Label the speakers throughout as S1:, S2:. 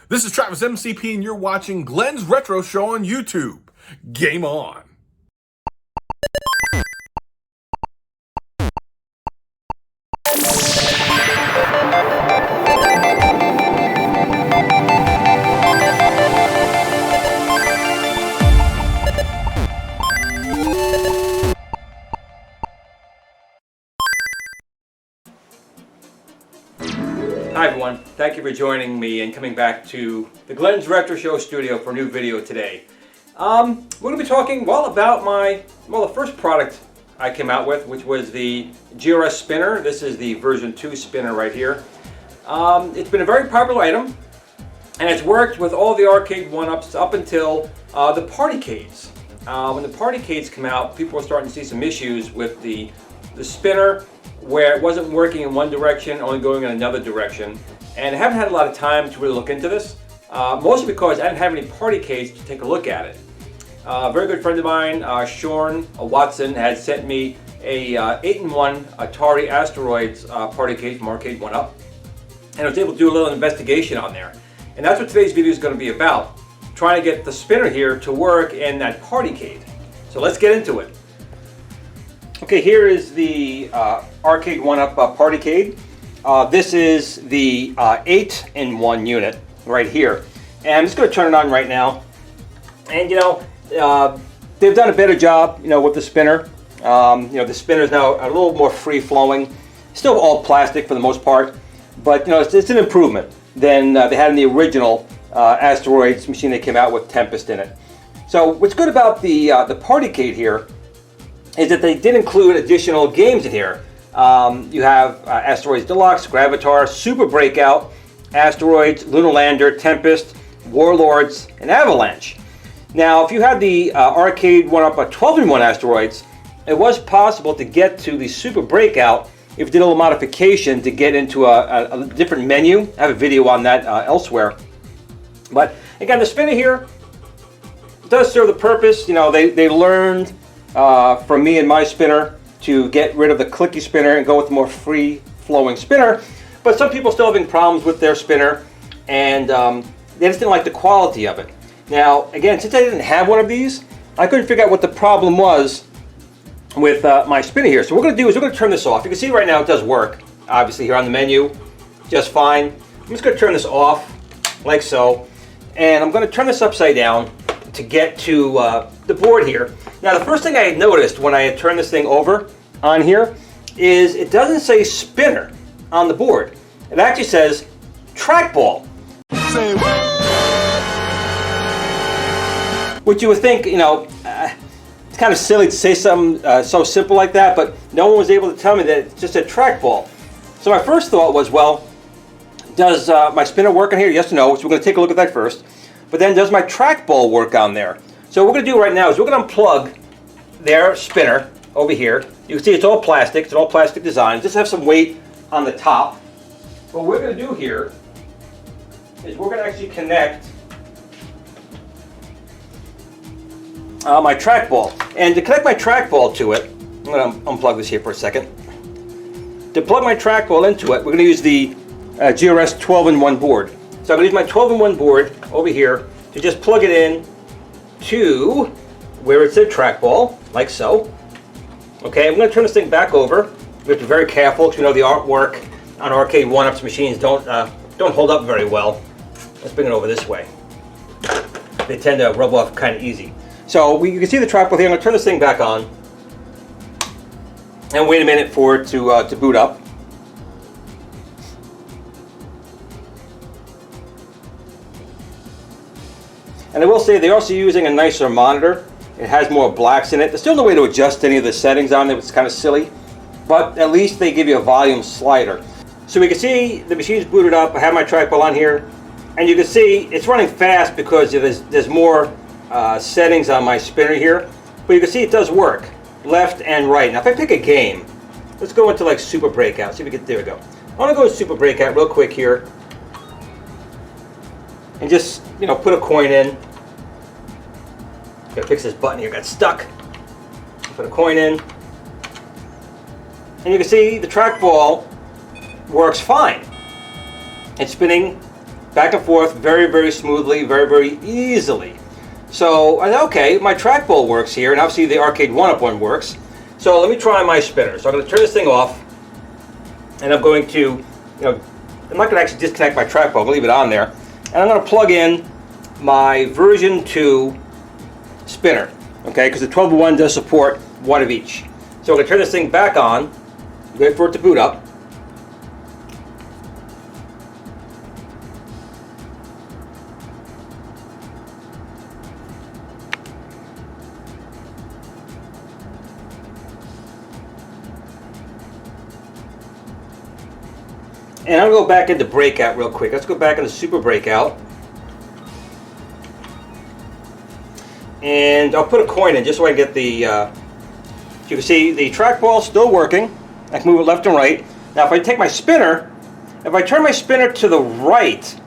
S1: This is Travis MCP and you're watching Glenn's Retro Show on YouTube. Game on!
S2: Hi everyone, thank you for joining me and coming back to the Glenn's Retro Show studio for a new video today. We're going to be talking, about the first product I came out with, which was the GRS spinner. This is the version 2 spinner right here. It's been a very popular item, and it's worked with all the arcade 1-ups up until the Partycades. When the Partycades come out, people were starting to see some issues with the spinner, where it wasn't working in one direction, only going in another direction. And I haven't had a lot of time to really look into this, mostly because I didn't have any Partycades to take a look at it. A very good friend of mine, Sean Watson, had sent me a 8-in-1 Atari Asteroids Partycade from Arcade 1-Up, and I was able to do a little investigation on there. And that's what today's video is going to be about, trying to get the spinner here to work in that Partycade. So let's get into it. Okay, here is the Arcade 1-Up Partycade. This is the 8-in-1 unit right here. And I'm just going to turn it on right now. And they've done a better job, with the spinner. The spinner is now a little more free-flowing. Still all plastic for the most part, but it's an improvement than they had in the original Asteroids machine they came out with Tempest in it. So what's good about the Partycade here is that they did include additional games in here. You have Asteroids Deluxe, Gravatar, Super Breakout, Asteroids, Lunar Lander, Tempest, Warlords, and Avalanche. Now, if you had the Arcade 1-Up 12-in-1 Asteroids, it was possible to get to the Super Breakout if you did a little modification to get into a different menu. I have a video on that elsewhere. But again, the spinner here does serve the purpose. They learned from me and my spinner to get rid of the clicky spinner and go with a more free-flowing spinner. But some people still having problems with their spinner, and they just didn't like the quality of it. Now, again, since I didn't have one of these, I couldn't figure out what the problem was with my spinner here. So what we're going to do is we're going to turn this off. You can see right now it does work, obviously, here on the menu, just fine. I'm just going to turn this off, like so, and I'm going to turn this upside down to get to the board here. Now, the first thing I had noticed when I had turned this thing over on here is it doesn't say spinner on the board. It actually says trackball.
S1: Say what?
S2: Which you would think, it's kind of silly to say something so simple like that, but no one was able to tell me that it's just a trackball. So my first thought was, well, does my spinner work on here? Yes or no? So we're going to take a look at that first. But then does my trackball work on there? So what we're going to do right now is we're going to unplug their spinner over here. You can see it's all plastic. It's an all plastic design. Just have some weight on the top. What we're going to do here is we're going to actually connect my trackball. And to connect my trackball to it, I'm going to unplug this here for a second. To plug my trackball into it, we're going to use the GRS 12-in-1 board. So I'm going to use my 12-in-1 board over here to just plug it in to where it said trackball, like so. Okay, I'm going to turn this thing back over. We have to be very careful because the artwork on Arcade 1-Ups machines don't hold up very well. Let's bring it over this way. They tend to rub off kind of easy. So you can see the trackball here. I'm going to turn this thing back on and wait a minute for it to boot up. And I will say they're also using a nicer monitor. It has more blacks in it. There's still no way to adjust any of the settings on it. It's kind of silly. But at least they give you a volume slider. So we can see the machine's booted up. I have my trackball on here. And you can see it's running fast because there's more settings on my spinner here. But you can see it does work. Left and right. Now if I pick a game, let's go into like Super Breakout. See if we get, there we go. I want to go to Super Breakout real quick here. And just, put a coin in. Gotta fix this button here, got stuck. Put a coin in. And you can see the trackball works fine. It's spinning back and forth very, very smoothly, very, very easily. So I thought, okay, my trackball works here, and obviously the arcade 1-up one works. So let me try my spinner. So I'm going to turn this thing off, and I'm going to, I'm not going to actually disconnect my trackball. I'm going to leave it on there, and I'm going to plug in my version 2 spinner, okay, because the 1201 does support one of each. So I'm going to turn this thing back on, wait for it to boot up. And I'll go back into breakout real quick. Let's go back into super breakout. And I'll put a coin in just so I can get the, you can see the trackball still working. I can move it left and right. Now if I take my spinner, if I turn my spinner to the right,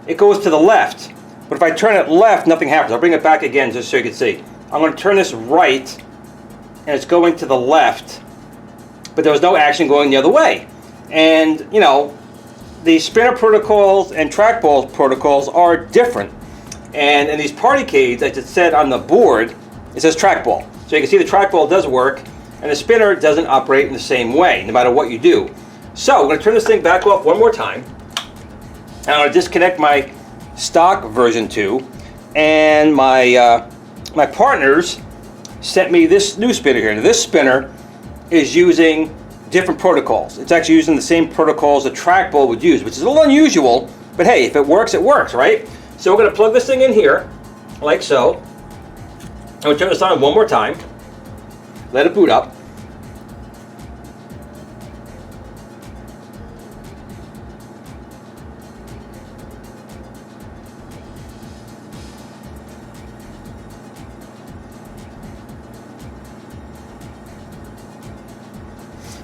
S2: it goes to the left. But if I turn it left, nothing happens. I'll bring it back again just so you can see. I'm going to turn this right, and it's going to the left. But there was no action going the other way. And, the spinner protocols and trackball protocols are different. And in these Partycades, as it said on the board, it says trackball. So you can see the trackball does work, and the spinner doesn't operate in the same way, no matter what you do. So I'm going to turn this thing back off one more time. And I'm going to disconnect my stock version 2. And my partners sent me this new spinner here. Now, this spinner is using different protocols. It's actually using the same protocols that trackball would use, which is a little unusual, but hey, if it works, right? So we're going to plug this thing in here, like so. And we'll turn this on one more time. Let it boot up.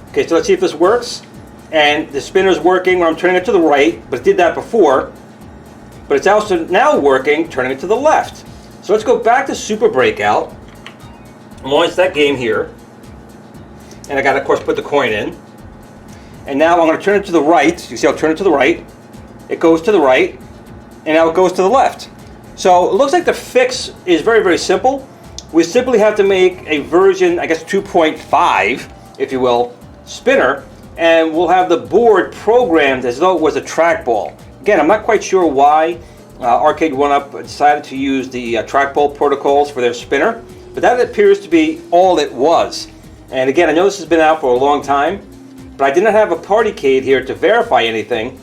S2: Okay, so let's see if this works. And the spinner's working when I'm turning it to the right, but it did that before. But it's also now working, turning it to the left. So let's go back to Super Breakout. Launch that game here. And I got to, of course, put the coin in. And now I'm going to turn it to the right. You see I'll turn it to the right. It goes to the right. And now it goes to the left. So it looks like the fix is very, very simple. We simply have to make a version, I guess 2.5, if you will, spinner, and we'll have the board programmed as though it was a trackball. Again, I'm not quite sure why Arcade 1-Up decided to use the trackball protocols for their spinner, but that appears to be all it was. And again, I know this has been out for a long time, but I did not have a Partycade here to verify anything,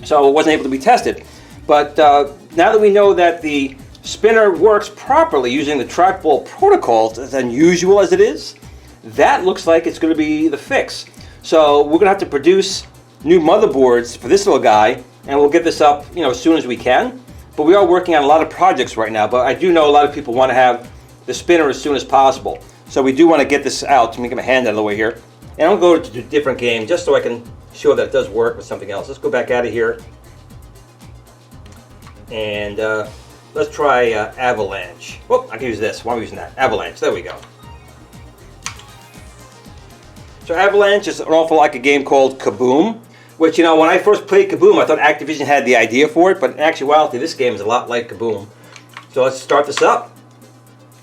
S2: so it wasn't able to be tested. But now that we know that the spinner works properly using the trackball protocols, as unusual as it is, that looks like it's going to be the fix. So we're going to have to produce new motherboards for this little guy, and we'll get this up, as soon as we can. But we are working on a lot of projects right now. But I do know a lot of people want to have the spinner as soon as possible. So we do want to get this out. Let me get my hand out of the way here, and I'll go to a different game just so I can show that it does work with something else. Let's go back out of here, and let's try Avalanche. Oh, I can use this. Why am I using that? Avalanche. There we go. So Avalanche is an awful like a game called Kaboom, which, when I first played Kaboom, I thought Activision had the idea for it, but in actuality, this game is a lot like Kaboom. So let's start this up.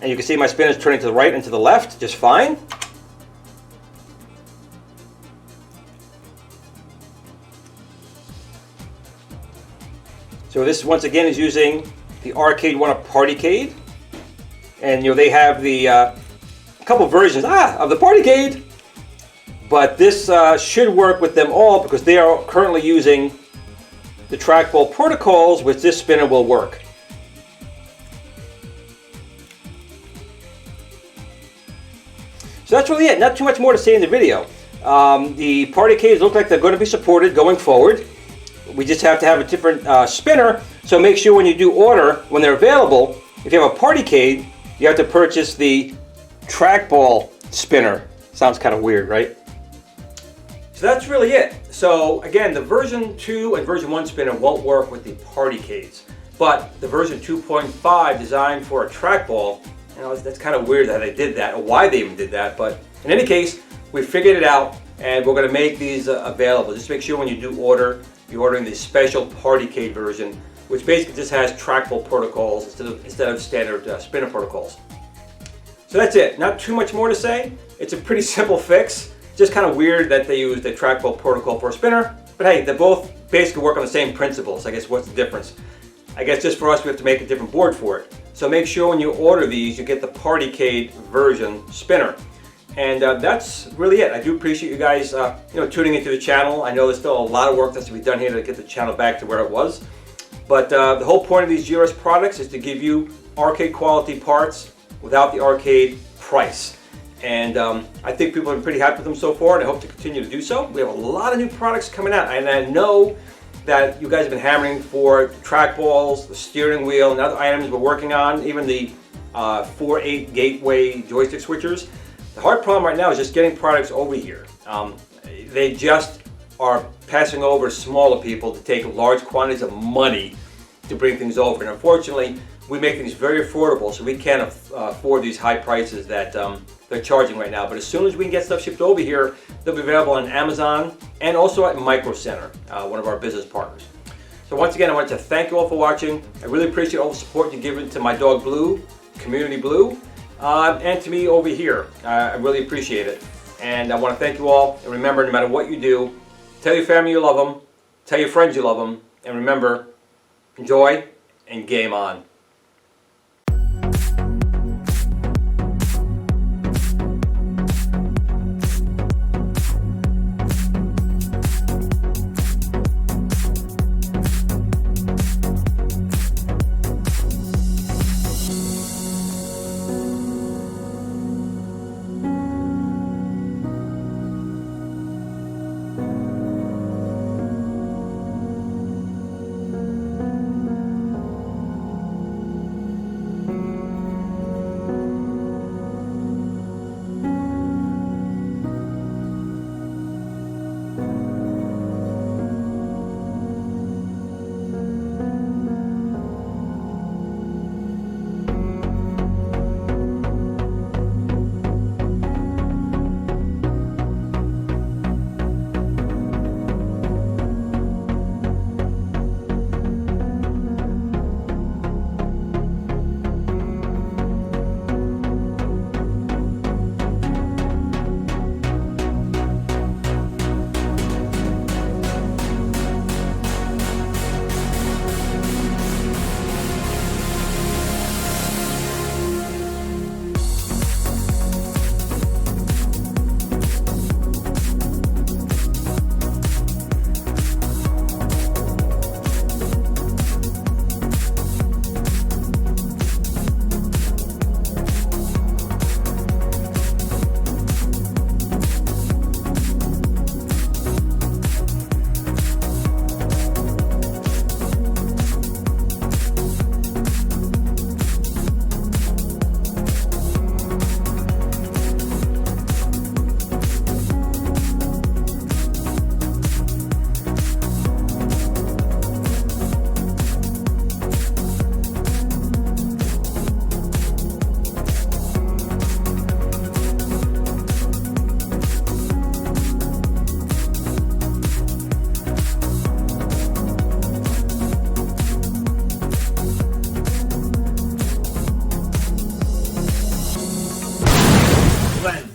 S2: And you can see my spin is turning to the right and to the left, just fine. So this, once again, is using the Arcade 1-Up Partycade. And, they have the couple versions of the Partycade. But this should work with them all because they are currently using the trackball protocols, which this spinner will work. So that's really it. Not too much more to say in the video. The Partycades look like they're going to be supported going forward. We just have to have a different spinner. So make sure when you do order, when they're available, if you have a Partycade, you have to purchase the trackball spinner. Sounds kind of weird, right? So that's really it. So again, the version 2 and version 1 spinner won't work with the Partycades, but the version 2.5 designed for a trackball, that's kind of weird that they did that or why they even did that. But in any case, we figured it out, and we're going to make these available. Just make sure when you do order be ordering the special Partycade version, which basically just has trackball protocols instead of standard spinner protocols. So that's it. Not too much more to say. It's a pretty simple fix. Just kind of weird that they use the trackball protocol for a spinner, but hey, they both basically work on the same principles. I guess what's the difference? I guess just for us, we have to make a different board for it. So make sure when you order these, you get the Partycade version spinner. And that's really it. I do appreciate you guys tuning into the channel. I know there's still a lot of work that's to be done here to get the channel back to where it was. But the whole point of these GRS products is to give you arcade quality parts without the arcade price. And I think people have been pretty happy with them so far, and I hope to continue to do so. We have a lot of new products coming out, and I know that you guys have been hammering for the trackballs, the steering wheel, and other items we're working on, even the 4/8 gateway joystick switchers. The hard problem right now is just getting products over here. They just are passing over to smaller people to take large quantities of money to bring things over. And unfortunately, we make things very affordable, so we can't afford these high prices that they're charging right now. But as soon as we can get stuff shipped over here, they'll be available on Amazon and also at Micro Center, one of our business partners. So once again, I want to thank you all for watching. I really appreciate all the support you've given to my dog Blue, Community Blue, and to me over here. I really appreciate it. And I want to thank you all. And remember, no matter what you do, tell your family you love them, tell your friends you love them, and remember, enjoy and game on.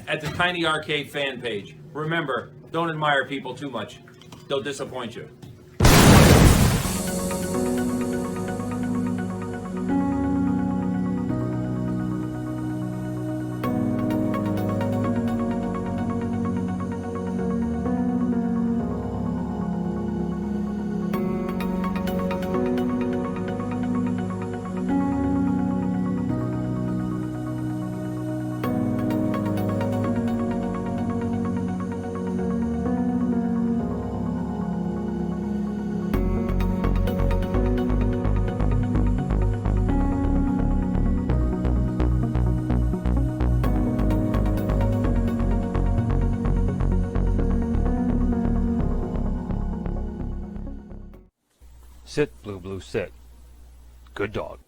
S3: At the Tiny Arcade fan page. Remember, don't admire people too much. They'll disappoint you.
S2: Sit, Blue, sit. Good dog.